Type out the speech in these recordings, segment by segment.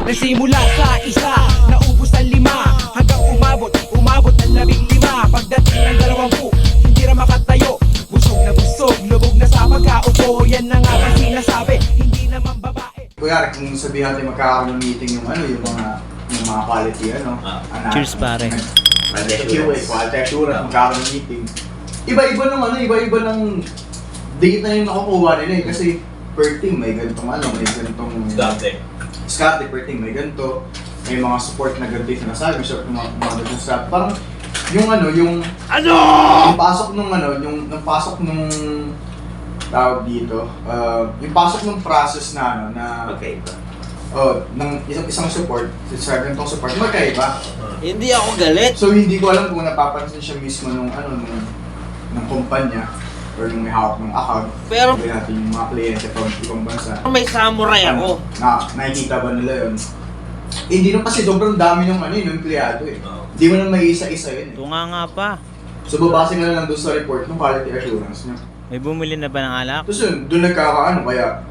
Nagsimula sa isa, naubos ang 5, hanggang umabot ng 15. Pagdating ng 20, hindi na makatayo. Busog na busog, lubog na sa pagkaupo. Yan na nga ang sinasabi, hindi naman babae. Kuya, kung sabihin natin magkakaroon ng meeting yung mga quality Cheers, pare. QA, quality assurance, magkakaroon ng meeting. Iba-iba ng date na yung nakukuha nila eh. Kasi per team may ganitong Scotty per team may ganito. May mga support na ganito yung sinasabi, may support ng mga ganito sa parang yung pasok nung tawag dito, yung pasok ng process na Okay. ng isang support, sa ganitong support, magkaiba. Hindi ako galit. So hindi ko alam kung napapansin siya mismo ng kumpanya or yung may hawak ng account. Pero sabihin natin yung mga kliyente pag ibang bansa. may samurai ako. Nakikita ba nila yun? Hindi naman kasi sobrang dami ng yung empleyado eh. Hindi mo na may isa-isa yun eh. Tunga nga pa. So babase ka na lang doon sa report ng quality assurance niya. May bumili na ba ng alak? Tapos yun, doon kaya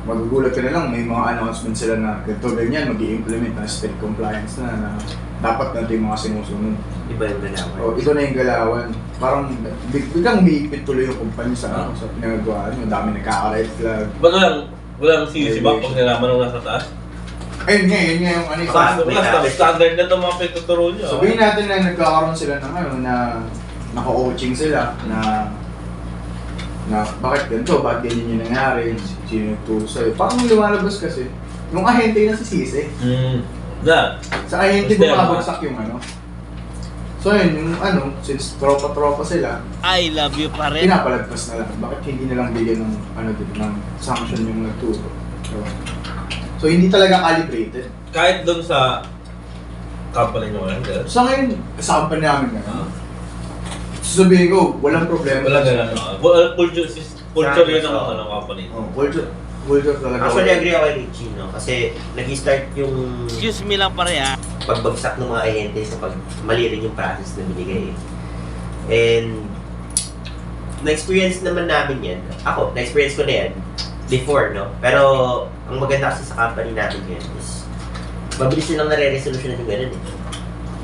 magugulat ka na lang, may mga announcement sila na ganito ganyan, mag-i-implement na strict compliance na dapat na ito yung mga sinusunod. Iba yung galawan. Ito na yung galawan. Parang biglang umiipit tuloy yung kumpanya sa pinagagawa nyo. Dami nagkaka-red flag. Ba't walang sisibak pag nalaman nung nasa taas? Ayun nga yung Standard na ito mga pinagtuturo nyo. Sabihin natin na nagkakaroon sila ng na naka-coaching sila na bakit ganito, bakit ganyan yung nangyari, sino nagturo sa'yo. Parang lumalabas kasi, yung ahente na sisisi. Sa ahente bumabagsak yung So yun, yung since tropa-tropa sila, I love you pa rin. pinapalagpas na lang. Bakit hindi na lang bigyan ng ng sanction yung nagturo. So hindi talaga calibrated. Kahit doon sa company nyo lang, gano'n? Sa ngayon, sa company namin sasabihin ko, walang problema. Wala gano'n. Culture yun ng company. Culture talaga. Actually, agree ako kay Richie, no? Kasi nag-start yung Excuse me lang pare pagbagsak ng mga ahente sa mali rin yung process na binigay. And na-experience naman namin yan. Ako, na-experience ko na yan before, no? Pero ang maganda kasi sa company namin yan is mabilis nilang nare-resolution yung ganun eh.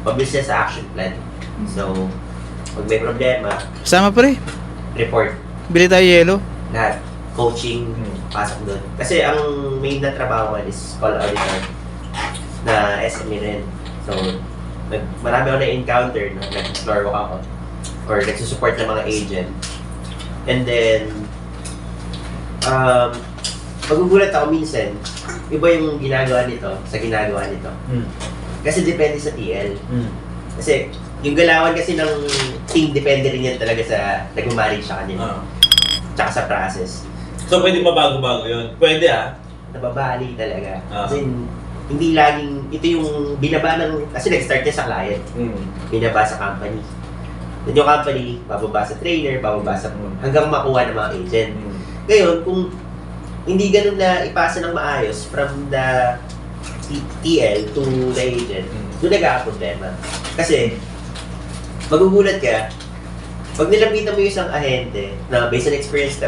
Mabilis niya sa action plan. So, pag may problema, Sama pre. report. Bili tayo yelo. Lahat. Coaching, pasok doon. Kasi ang main na trabaho ko is call auditor na SME rin. So, marami ako na-encounter na nag-explore ko ako or nagsusupport ng mga agent. And then, magugulat ako minsan, iba yung ginagawa nito sa ginagawa nito. Kasi depende sa TL. Kasi yung galawan kasi ng team, depende rin yan talaga sa nag-manage sa kanila. Tsaka sa process. So pwede mabago-bago yun? Pwede Nababali talaga. Kasi hindi laging, ito yung binaba ng, kasi nag-start niya sa client. Binaba sa company. Then yung company, bababa sa trainer, bababa sa, hanggang makuha ng mga agent. Ngayon, kung hindi ganun na ipasa ng maayos from the TL to the agent, doon nagkakaproblema. Kasi, magugulat ka, pag nilapitan mo yung isang ahente na based on experience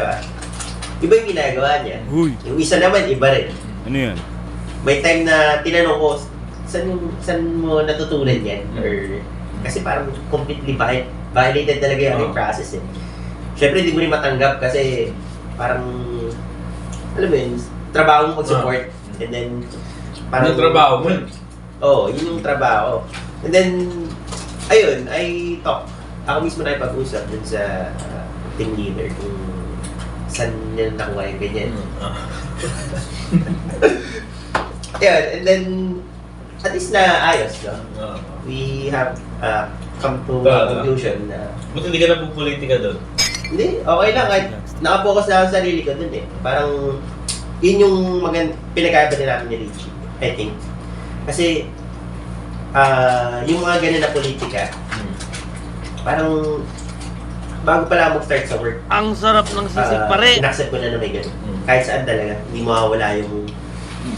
iba yung ginagawa niya. Yung isa naman, iba rin. Ano yan? May time na tinanong ko, saan mo natutunan yan? Or, kasi parang completely violated talaga yung process eh. Siyempre, hindi mo rin matanggap kasi parang, alam mo yun, trabaho mo mag-support. And then, parang... Yung trabaho mo? Yun yung trabaho. And then, ayun, I talk. Ako mismo na ipag-usap dun sa team leader kung saan nila nakuha yung ganyan. Ayun, and then, at least na ayos, no? We have come to a conclusion na... Buti hindi ka na pupolitika doon? Hindi, okay lang. Kahit nakapokus na ako sa sarili ko dun eh. Parang, yun yung pinagkaiba din namin ni Richie, I think. Kasi, yung mga ganun na politika, parang, bago pala mag-start sa work. Ang sarap ng sisig pare. Inaccept ko na may ganun. Kahit saan talaga, hindi mawawala yung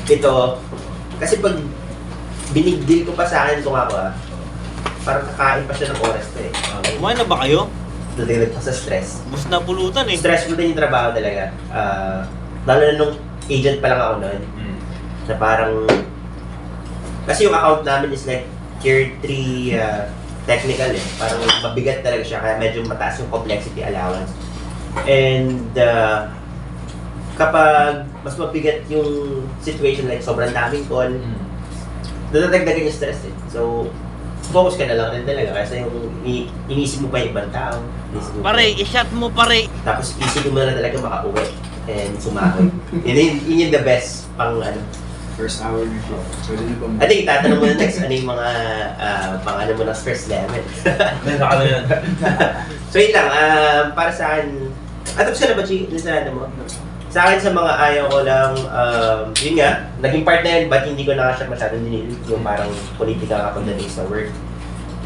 ito. Kasi pag binigdil ko pa sa akin itong ako parang kakain pa siya ng oras na eh. Kumain na ba kayo? Dudulot pa sa stress. Bus na pulutan eh. Stressful din yung trabaho talaga. Lalo na nung agent pa lang ako noon. Na parang Kasi yung account namin is like tier 3 technical eh. Parang mabigat talaga siya kaya medyo mataas yung complexity allowance. And kapag mas mabigat yung situation like sobrang daming call, nadadagdagan yung stress eh. So, focus ka na lang rin talaga kasi yung inisip mo pa yung ibang tao. Pare, i-shot mo pare. Tapos isipin mo na talaga makauwi and sumahod. yun yung the best pang ano. First hour na siya. Pwede niyo pa I think tatanong mo na next ano yung mga pang ano mo na stress level. Ano yan? So yun lang, para sa akin, tapos ka na ba Chi? Dun sa ano mo? Sa akin sa mga ayaw ko lang, yun nga, naging part na yun, but hindi ko na siya masyadong nililip yung parang politika kapag na sa work.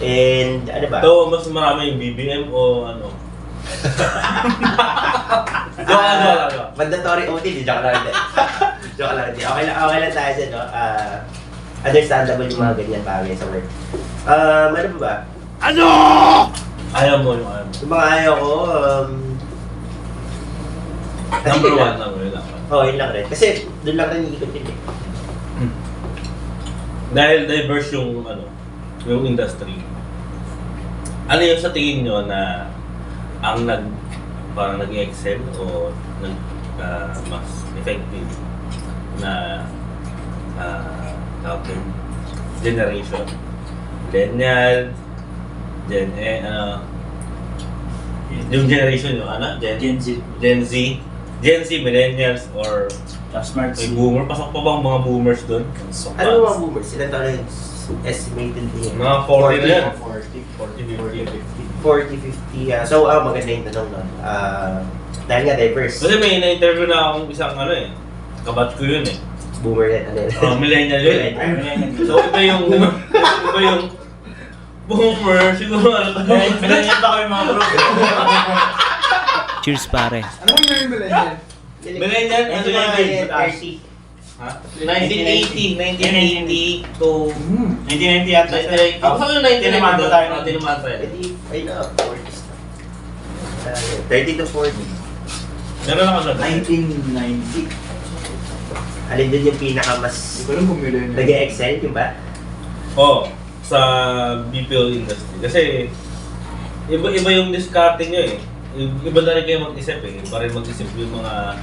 And ano ba? Ito, mas marami yung BBM o ano? Joke. Mandatory OT, di joke lang din. Joke lang din. Okay lang tayo dyan, no? Understandable yung mga ganyan bagay sa work. Ano ba ba? Ano? Ayaw mo yung ano. Yung mga ayaw ko, Number yun 1 lang. lang. Oo, yun lang rin. Kasi doon lang rin iikot yun eh. Dahil diverse yung ano, yung industry. Ano yung sa tingin nyo na ang parang nag-excel o mas effective na tawag yun, generation? Millennial, yung generation yung ano? Gen Z, millennials, or may boomer? Pasok pa bang mga boomers doon? Ano mga boomers? Sila tayo yung estimated din. Mga 40 na yan. 40, 50. So, maganda yung tanong nun. Dahil nga diverse. Kasi may na-interview na akong isang ano eh. Kabat ko yun eh. Boomer yan. Ano yun? Millennial yun eh. So iba yung boomer, siguro ano ba? Millennial pa kami mga bro. Cheers pare. Ano mo yung millennial? Millennial, ano Ito yung mga 30. Ha? 1980 to 1990 yata. Ako sa yung 1990 Tinamanta tayo. Tinamanta tayo. Ay na, 40s na. 30 to 40. Meron ako sa 1990. Alin din yung pinaka mas Hindi ko alam kung millennial. nag-excel, yung ba? Oo, sa BPO industry. Kasi iba yung discarding nyo eh. Iba na rin kayo mag-isip eh. Iba rin mag-isip yung mga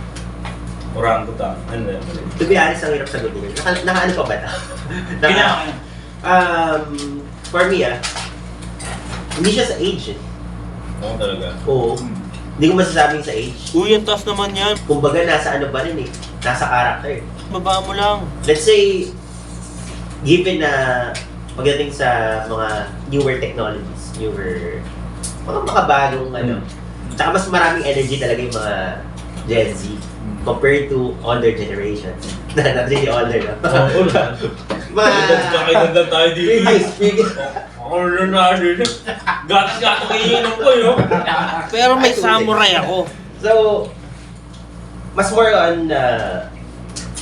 orangutan. Ano yun? To be honest, ang hirap sagutin yun. Naka-ano pa ba ito? Kanya. For me hindi siya sa age eh. Oo talaga. Oo. Hindi ko masasabing sa age. Uy, ang taas naman yan. Kumbaga nasa ano ba rin eh. Nasa character. Baba mo lang. Let's say, given na pagdating sa mga newer technologies, mga makabagong ano, tsaka mas maraming energy talaga yung mga Gen Z compared to older generation. Not really older, no? Oo na. Kakailandan tayo dito. Previous. Ako rin na dito. Gatas-gatas kayo ko yun. Pero may samurai ako. So, mas more on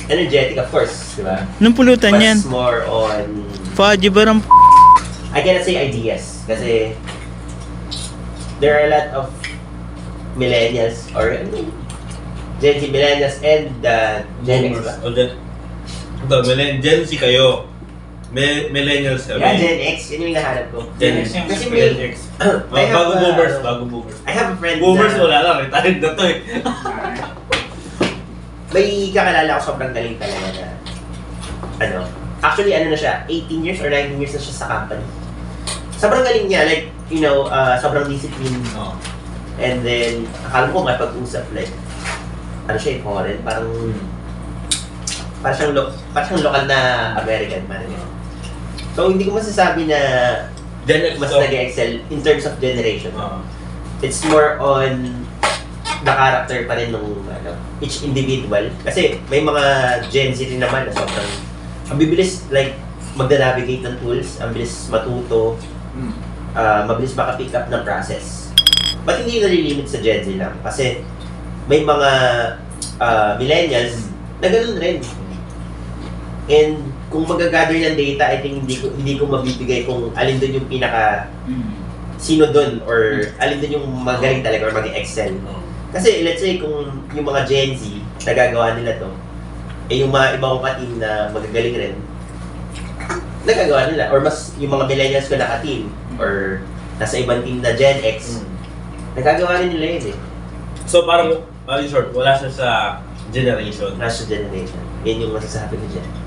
energetic, of course, di ba? Anong pulutan yan? Mas more on, Fudgy ba ng I cannot say ideas, kasi there are a lot of millennials, or Gen Z millennials and Gen X ba? O Gen Z kayo. Millennials kami. Yeah, Gen X, yun yung hinahanap ko. Gen X. Kasi Gen may, X. I have, Bago boomers. I have a friend Boomers na, wala lang, retired na to eh. may kakalala ko sobrang galing talaga na, actually ano na siya, 18 years or 19 years na siya sa company. Sobrang galing niya, like, sobrang discipline. Oo. And then, akala ko may pag-usap, like, siya, foreign, parang siyang lokal na American, parang yun. So, hindi ko masasabi na Gen X mas to. nag-excel in terms of generation. Oo. It's more on the character pa rin ng each individual. Kasi may mga Gen Z rin naman na sobrang ang bibilis, like, magna-navigate ng tools, ang bilis matuto, mabilis maka-pick up ng process. But hindi nalilimit sa Gen Z lang kasi may mga millennials na ganun rin. And kung mag-gather ng data, I think hindi ko mabibigay kung alin doon yung pinaka sino doon or alin doon yung magaling talaga or mag-excel. Kasi let's say kung yung mga Gen Z nagagawa nila to, yung mga ibang ka-team na magagaling rin, nagagawa nila. Or mas yung mga millennials ko naka-team, or nasa ibang team na Gen X, nagagawa rin nila yun eh. So parang, in short, wala siya sa generation. Nasa generation. Yan yung masasabi ko dyan.